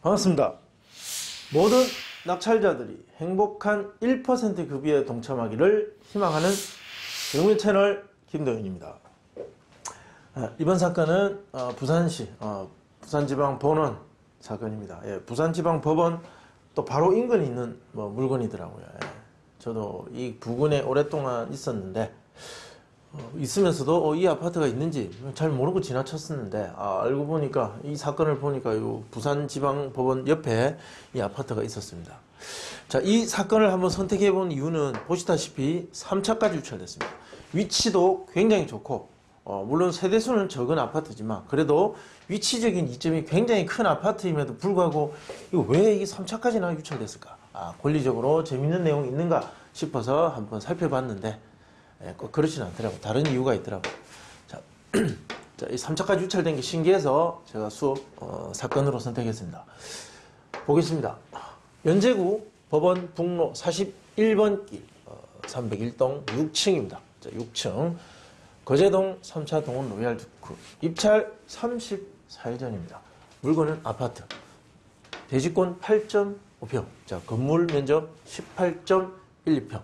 반갑습니다. 모든 낙찰자들이 행복한 1% 급여에 동참하기를 희망하는 영민 채널 김도현입니다. 이번 사건은 부산시 부산지방법원 사건입니다. 예, 부산지방법원 또 바로 인근에 있는 물건이더라고요. 예, 저도 이 부근에 오랫동안 있었는데 있으면서도 이 아파트가 있는지 잘 모르고 지나쳤었는데 알고 보니까 이 사건을 보니까 요 부산지방법원 옆에 이 아파트가 있었습니다. 자, 이 사건을 한번 선택해 본 이유는 보시다시피 3차까지 유찰됐습니다. 위치도 굉장히 좋고 물론 세대수는 적은 아파트지만 그래도 위치적인 이점이 굉장히 큰 아파트임에도 불구하고 이거 왜 이게 3차까지나 유찰됐을까? 권리적으로 재밌는 내용이 있는가 싶어서 한번 살펴봤는데 꼭 그렇지는 않더라고요. 다른 이유가 있더라고요. 자, 자, 이 3차까지 유찰된 게 신기해서 제가 사건으로 선택했습니다. 보겠습니다. 연제구 법원 북로 41번 길 301동 6층입니다. 자, 6층 거제동 3차 동원 로얄 두크 입찰 34일 전입니다. 물건은 아파트 대지권 8.5평 자, 건물 면적 18.12평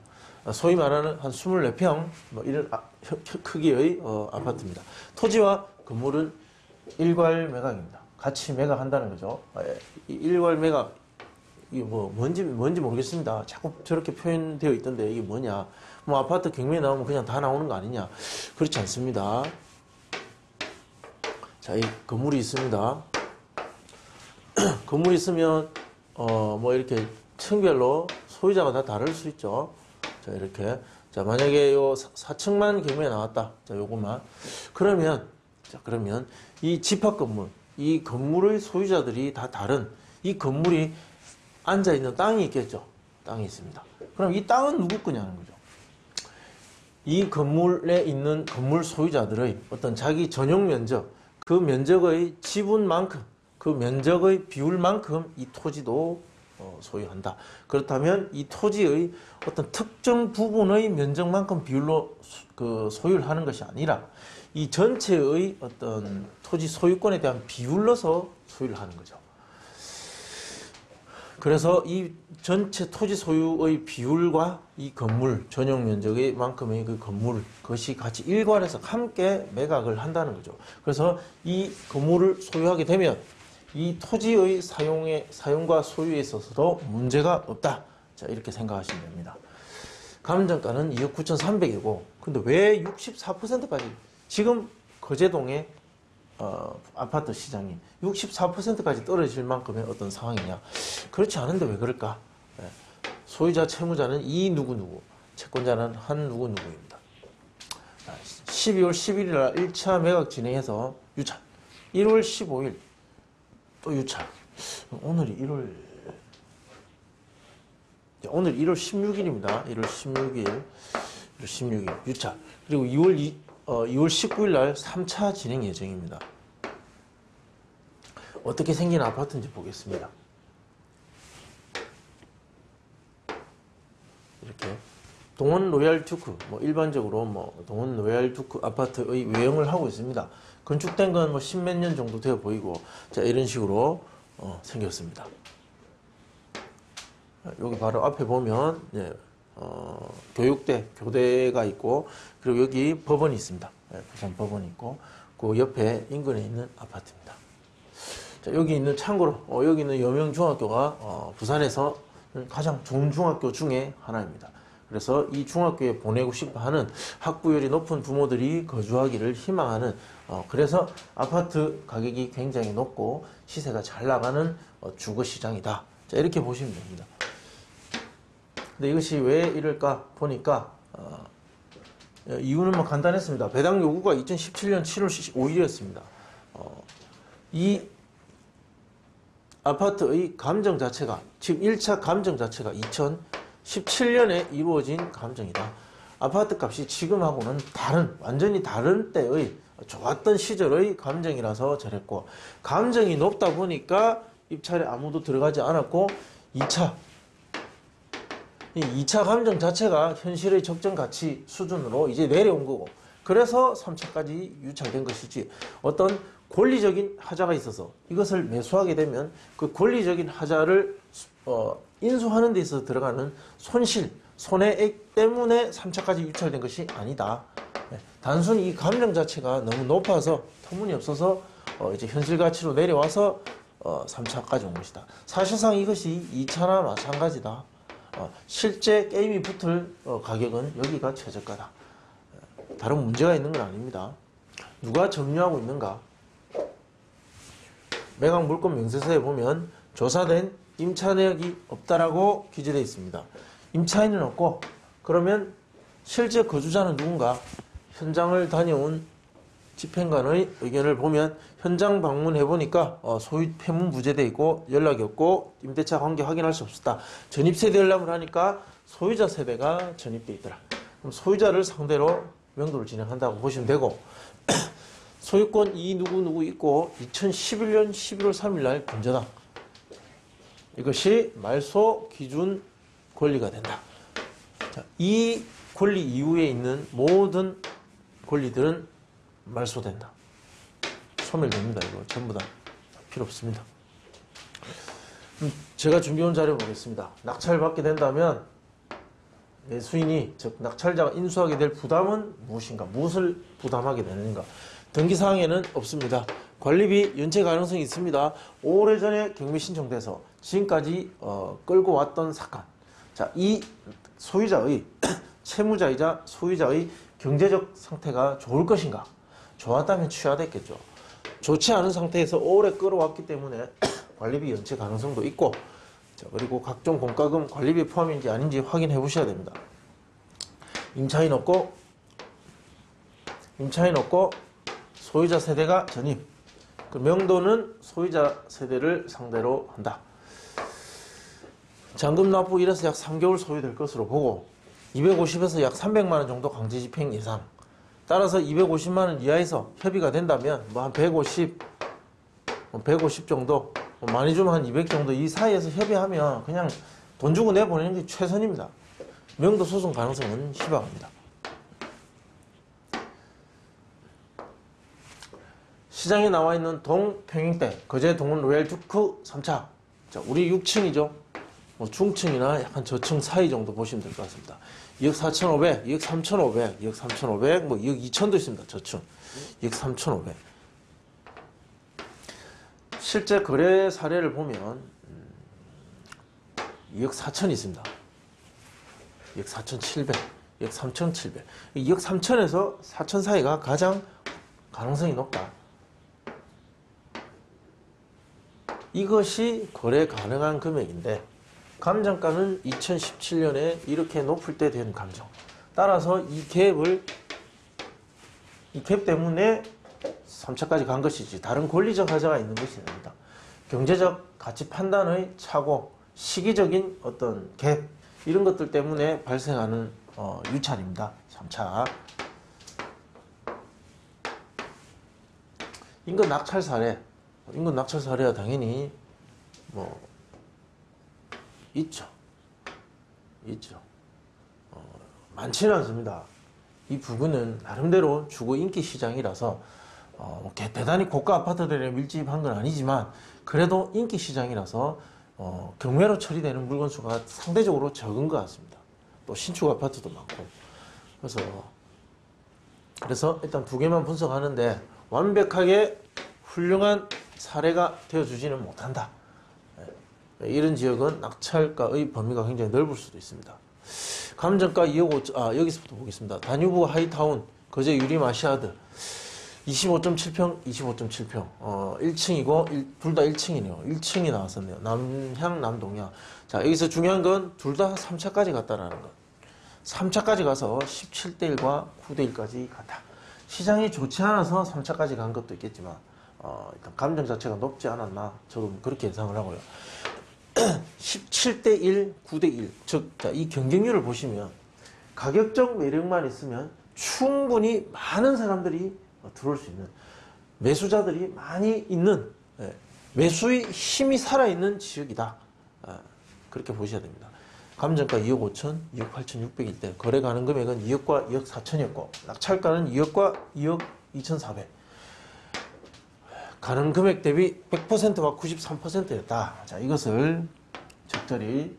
소위 말하는 한 24평 이런 크기의 아파트입니다. 토지와 건물은 일괄 매각입니다. 같이 매각한다는 거죠. 일괄 매각 이게 뭔지 모르겠습니다. 자꾸 저렇게 표현되어 있던데 이게 뭐냐? 아파트 경매에 나오면 그냥 다 나오는 거 아니냐? 그렇지 않습니다. 자, 이 건물이 있습니다. 건물이 있으면 이렇게 층별로 소유자가 다 다를 수 있죠. 자, 이렇게. 자, 만약에 요 4층만 경매에 나왔다. 자, 요것만. 그러면 이 집합 건물, 이 건물의 소유자들이 다 다른 이 건물이 앉아있는 땅이 있겠죠. 땅이 있습니다. 그럼 이 땅은 누구 거냐는 거죠. 이 건물에 있는 건물 소유자들의 어떤 자기 전용 면적, 그 면적의 지분만큼, 그 면적의 비율만큼 이 토지도 소유한다. 그렇다면 이 토지의 어떤 특정 부분의 면적만큼 비율로 소유를 하는 것이 아니라 이 전체의 어떤 토지 소유권에 대한 비율로서 소유를 하는 거죠. 그래서 이 전체 토지 소유의 비율과 이 건물 전용 면적의 만큼의 그 건물 그것이 같이 일괄해서 함께 매각을 한다는 거죠. 그래서 이 건물을 소유하게 되면 이 토지의 사용과 소유에 있어서도 문제가 없다. 자, 이렇게 생각하시면 됩니다. 감정가는 2억 9,300이고, 근데 왜 64%까지, 지금 거제동의 아파트 시장이 64%까지 떨어질 만큼의 어떤 상황이냐. 그렇지 않은데 왜 그럴까? 소유자, 채무자는 이 누구누구, 채권자는 한 누구누구입니다. 12월 11일 날 1차 매각 진행해서 유찰. 1월 15일 또 유찰. 오늘 1월 16일입니다. 1월 16일 유찰. 그리고 2월 19일 날 3차 진행 예정입니다. 어떻게 생긴 아파트인지 보겠습니다. 이렇게 동원 로얄 두크, 일반적으로 동원 로얄 두크 아파트의 외형을 하고 있습니다. 건축된 건 10몇 년 정도 되어 보이고, 자, 이런 식으로 생겼습니다. 여기 바로 앞에 보면 교대가 있고, 그리고 여기 법원이 있습니다. 부산 법원이 있고, 그 옆에 인근에 있는 아파트입니다. 자, 여기 있는 참고로 여기 있는 여명중학교가 부산에서 가장 좋은 중학교 중에 하나입니다. 그래서 이 중학교에 보내고 싶어 하는 학부율이 높은 부모들이 거주하기를 희망하는 그래서 아파트 가격이 굉장히 높고 시세가 잘 나가는 주거시장이다. 자, 이렇게 보시면 됩니다. 근데 이것이 왜 이럴까 보니까 이유는 간단했습니다. 배당 요구가 2017년 7월 5일이었습니다. 이 아파트의 감정 자체가 지금 1차 감정 자체가 2017년에 이루어진 감정이다. 아파트 값이 지금하고는 완전히 다른 때의 좋았던 시절의 감정이라서 저랬고, 감정이 높다 보니까 입찰에 아무도 들어가지 않았고 2차 이 2차 감정 자체가 현실의 적정 가치 수준으로 이제 내려온 거고, 그래서 3차까지 유찰된 것이지, 어떤 권리적인 하자가 있어서 이것을 매수하게 되면 그 권리적인 하자를 인수하는 데 있어서 들어가는 손해액 때문에 3차까지 유찰된 것이 아니다. 단순히 이 감정 자체가 너무 높아서 터무니없어서 이제 현실 가치로 내려와서 3차까지 온 것이다. 사실상 이것이 2차나 마찬가지다. 실제 게임이 붙을 가격은 여기가 최저가다. 다른 문제가 있는 건 아닙니다. 누가 점유하고 있는가? 매각 물권 명세서에 보면 조사된 임차내역이 없다라고 기재되어 있습니다. 임차인은 없고, 그러면 실제 거주자는 누군가? 현장을 다녀온 집행관의 의견을 보면 현장 방문해 보니까 소유 폐문 부재돼 있고 연락이 없고 임대차 관계 확인할 수 없었다. 전입세대 열람을 하니까 소유자 세대가 전입돼 있더라. 그럼 소유자를 상대로 명도를 진행한다고 보시면 되고, 소유권 이 누구 있고 2011년 11월 3일 날 변조당, 이것이 말소 기준 권리가 된다. 자, 이 권리 이후에 있는 모든 권리들은 말소된다. 소멸됩니다. 이거 전부 다 필요 없습니다. 제가 준비한 자료 보겠습니다. 낙찰받게 된다면 매수인이, 즉 낙찰자가 인수하게 될 부담은 무엇인가? 무엇을 부담하게 되는가? 등기사항에는 없습니다. 관리비 연체 가능성이 있습니다. 오래전에 경매 신청돼서 지금까지 끌고 왔던 사건. 자, 이 소유자의 채무자이자 소유자의 경제적 상태가 좋을 것인가? 좋았다면 취하됐겠죠. 좋지 않은 상태에서 오래 끌어왔기 때문에 관리비 연체 가능성도 있고, 자, 그리고 각종 공과금 관리비 포함인지 아닌지 확인해 보셔야 됩니다. 임차인 없고 소유자 세대가 전입. 그 명도는 소유자 세대를 상대로 한다. 잔금 납부 이래서 약 3개월 소요될 것으로 보고, 250에서 약 300만 원 정도 강제 집행 예상. 따라서 250만 원 이하에서 협의가 된다면 뭐 한 150 정도, 많이 주면 한 200 정도 이 사이에서 협의하면 그냥 돈 주고 내보내는 게 최선입니다. 명도 소송 가능성은 희박합니다. 시장에 나와 있는 동 평행대 거제 동은 로얄 두크 3차. 자, 우리 6층이죠. 뭐 중층이나 약간 저층 사이 정도 보시면 될 것 같습니다. 2억 4,500, 2억 3,500, 2억 3,500, 뭐 2억 2천도 있습니다. 저층. 2억 3,500. 실제 거래 사례를 보면 2억 4천이 있습니다. 2억 4,700, 2억 3,700. 2억 3천에서 4천 사이가 가장 가능성이 높다. 이것이 거래 가능한 금액인데, 감정가는 2017년에 이렇게 높을 때 된 감정. 따라서 이 갭 때문에 3차까지 간 것이지, 다른 권리적 하자가 있는 것이 아닙니다. 경제적 가치 판단의 착오, 시기적인 어떤 갭, 이런 것들 때문에 발생하는 유찰입니다. 3차. 인근 낙찰 사례가 당연히 뭐 있죠. 많지는 않습니다. 이 부근은 나름대로 주거 인기 시장이라서 대단히 고가 아파트들에 밀집한 건 아니지만, 그래도 인기 시장이라서 경매로 처리되는 물건 수가 상대적으로 적은 것 같습니다. 또 신축 아파트도 많고. 그래서 일단 두 개만 분석하는데, 완벽하게 훌륭한 사례가 되어주지는 못한다. 이런 지역은 낙찰가의 범위가 굉장히 넓을 수도 있습니다. 감정가 2억 5천, 여기서부터 보겠습니다. 다뉴브 하이타운, 거제 유림 아시아드, 25.7평, 25.7평. 1층이고, 둘 다 1층이네요. 1층이 나왔었네요. 남향, 남동향. 자, 여기서 중요한 건 둘 다 3차까지 갔다라는 것. 3차까지 가서 17대1과 9대1까지 갔다. 시장이 좋지 않아서 3차까지 간 것도 있겠지만, 일단 감정 자체가 높지 않았나, 저도 그렇게 예상을 하고요. 17대1, 9대1. 즉, 이 경쟁률을 보시면 가격적 매력만 있으면 충분히 많은 사람들이 들어올 수 있는, 매수자들이 많이 있는, 매수의 힘이 살아있는 지역이다. 그렇게 보셔야 됩니다. 감정가 2억 5천, 2억 8천 6백일 때 거래 가능 금액은 2억과 2억 4천이었고 낙찰가는 2억과 2억 2천 4백. 가능 금액 대비 100%와 93%였다. 자, 이것을 적절히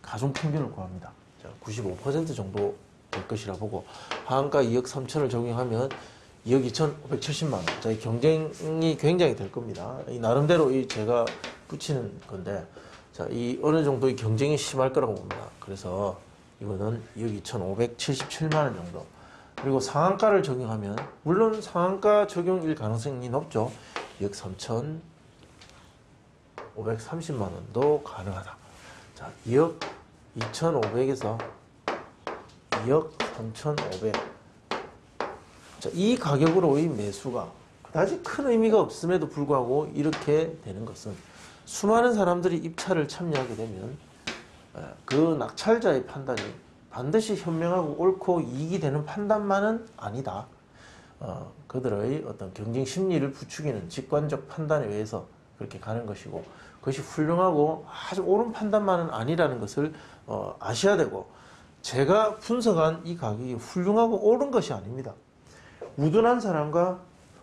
가중평균을 구합니다. 자, 95% 정도 될 것이라 보고 하한가 2억 3천을 적용하면 2억 2천 570만 원. 자, 이 경쟁이 굉장히 될 겁니다. 이 나름대로 이 제가 붙이는 건데, 자, 이 어느 정도의 경쟁이 심할 거라고 봅니다. 그래서 이거는 2억 2천 577만 원 정도. 그리고 상한가를 적용하면 물론 상한가 적용일 가능성이 높죠. 2억 3천 530만 원도 가능하다. 자, 2억 2,500에서 2억 3,500. 자, 이 가격으로의 매수가 그다지 큰 의미가 없음에도 불구하고 이렇게 되는 것은 수많은 사람들이 입찰을 참여하게 되면 그 낙찰자의 판단이 반드시 현명하고 옳고 이익이 되는 판단만은 아니다. 그들의 어떤 경쟁 심리를 부추기는 직관적 판단에 의해서 그렇게 가는 것이고 그것이 훌륭하고 아주 옳은 판단만은 아니라는 것을 아셔야 되고 제가 분석한 이 가격이 훌륭하고 옳은 것이 아닙니다. 우둔한 사람과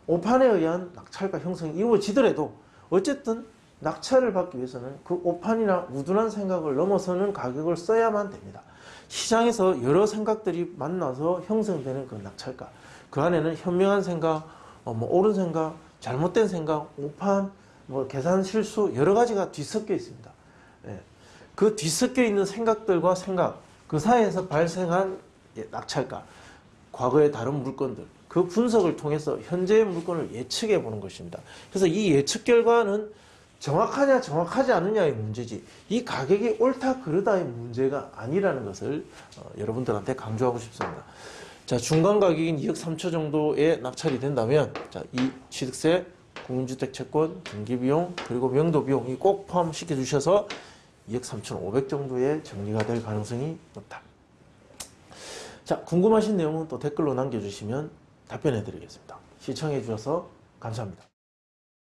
오판에 의한 낙찰가 형성이 이루어지더라도 어쨌든 낙찰을 받기 위해서는 그 오판이나 우둔한 생각을 넘어서는 가격을 써야만 됩니다. 시장에서 여러 생각들이 만나서 형성되는 그 낙찰가, 그 안에는 현명한 생각, 옳은 생각, 잘못된 생각, 오판, 계산 실수 여러 가지가 뒤섞여 있습니다. 예. 그 뒤섞여 있는 생각들과 생각, 그 사이에서 발생한 낙찰가, 과거의 다른 물건들, 그 분석을 통해서 현재의 물건을 예측해 보는 것입니다. 그래서 이 예측 결과는 정확하냐 정확하지 않느냐의 문제지 이 가격이 옳다 그르다의 문제가 아니라는 것을 여러분들한테 강조하고 싶습니다. 자, 중간 가격인 2억 3천 정도에 낙찰이 된다면 자, 이 취득세, 국민주택 채권, 등기비용 그리고 명도비용이 꼭 포함시켜 주셔서 2억 3,500 정도의 정리가 될 가능성이 높다. 자, 궁금하신 내용은 또 댓글로 남겨주시면 답변해 드리겠습니다. 시청해 주셔서 감사합니다.